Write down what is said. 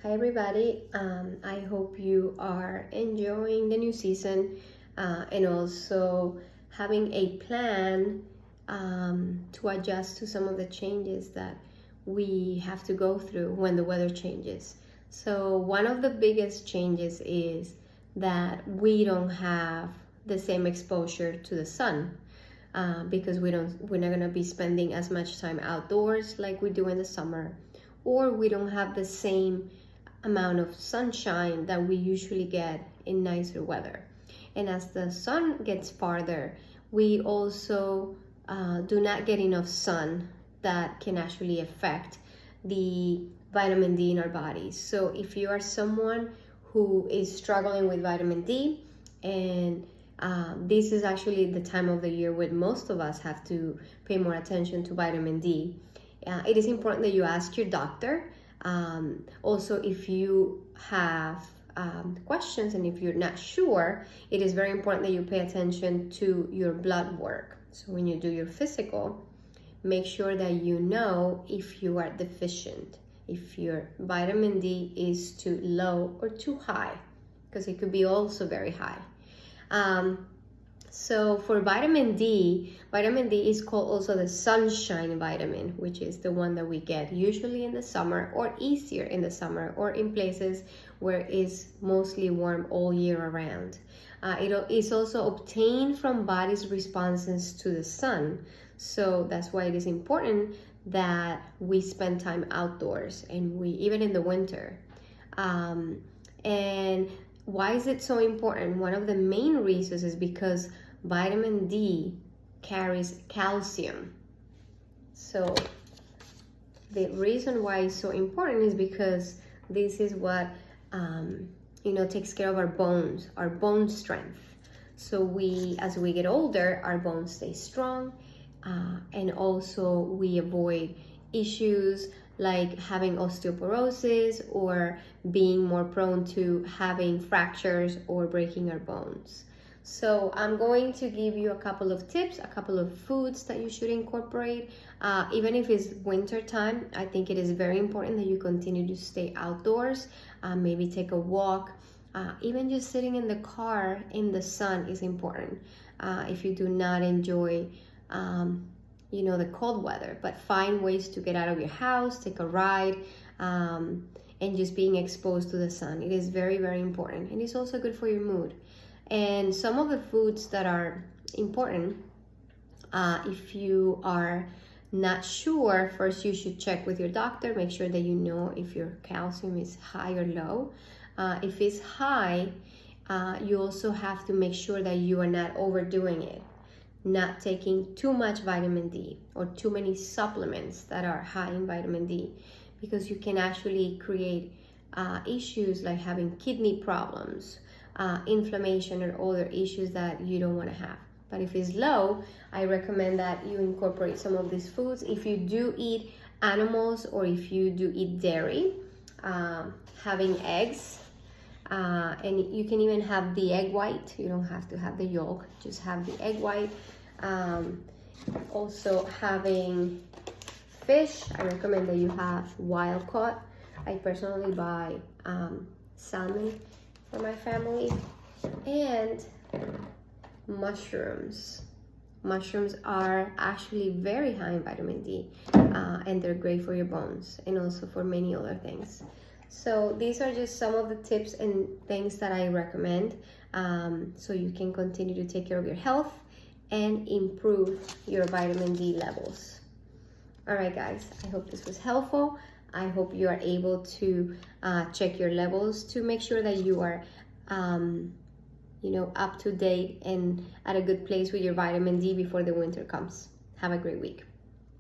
Hi everybody, I hope you are enjoying the new season and also having a plan to adjust to some of the changes that we have to go through when the weather changes. So one of the biggest changes is that we don't have the same exposure to the sun. Because we're not going to be spending as much time outdoors like we do in the summer, or we don't have the same amount of sunshine that we usually get in nicer weather. And as the sun gets farther, we also do not get enough sun that can actually affect the vitamin D in our bodies. So if you are someone who is struggling with vitamin D, and this is actually the time of the year when most of us have to pay more attention to vitamin D, it is important that you ask your doctor. Also, if you have questions and if you're not sure, it is very important that you pay attention to your blood work. So when you do your physical, make sure that you know if you are deficient, if your vitamin D is too low or too high, because it could be also very high. So for vitamin D is called also the sunshine vitamin, which is the one that we get usually in the summer or easier in the summer or in places where it's mostly warm all year around. It is also obtained from body's responses to the sun. So that's why it is important that we spend time outdoors, and even in the winter. And why is it so important? One of the main reasons is because vitamin D carries calcium. So the reason why it's so important is because this is what takes care of our bones, our bone strength. So as we get older, our bones stay strong, and also we avoid issues like having osteoporosis or being more prone to having fractures or breaking our bones. So I'm going to give you a couple of tips, a couple of foods that you should incorporate. Even if it's winter time, I think it is very important that you continue to stay outdoors, maybe take a walk. Even just sitting in the car in the sun is important if you do not enjoy the cold weather, but find ways to get out of your house, take a ride, and just being exposed to the sun. It is very, very important, and it's also good for your mood. And some of the foods that are important, if you are not sure, first you should check with your doctor, make sure that you know if your calcium is high or low. If it's high, you also have to make sure that you are not overdoing it, not taking too much vitamin D or too many supplements that are high in vitamin D, because you can actually create issues like having kidney problems, inflammation, or other issues that you don't want to have. But if it's low, I recommend that you incorporate some of these foods. If you do eat animals or if you do eat dairy, having eggs, and you can even have the egg white. You don't have to have the yolk, just have the egg white. Also having fish, I recommend that you have wild caught. I personally buy salmon for my family. And mushrooms. Mushrooms are actually very high in vitamin D, and they're great for your bones and also for many other things. So these are just some of the tips and things that I recommend, so you can continue to take care of your health and improve your vitamin D levels. All right, guys, I hope this was helpful. I hope you are able to check your levels to make sure that you are up to date and at a good place with your vitamin D before the winter comes. Have a great week.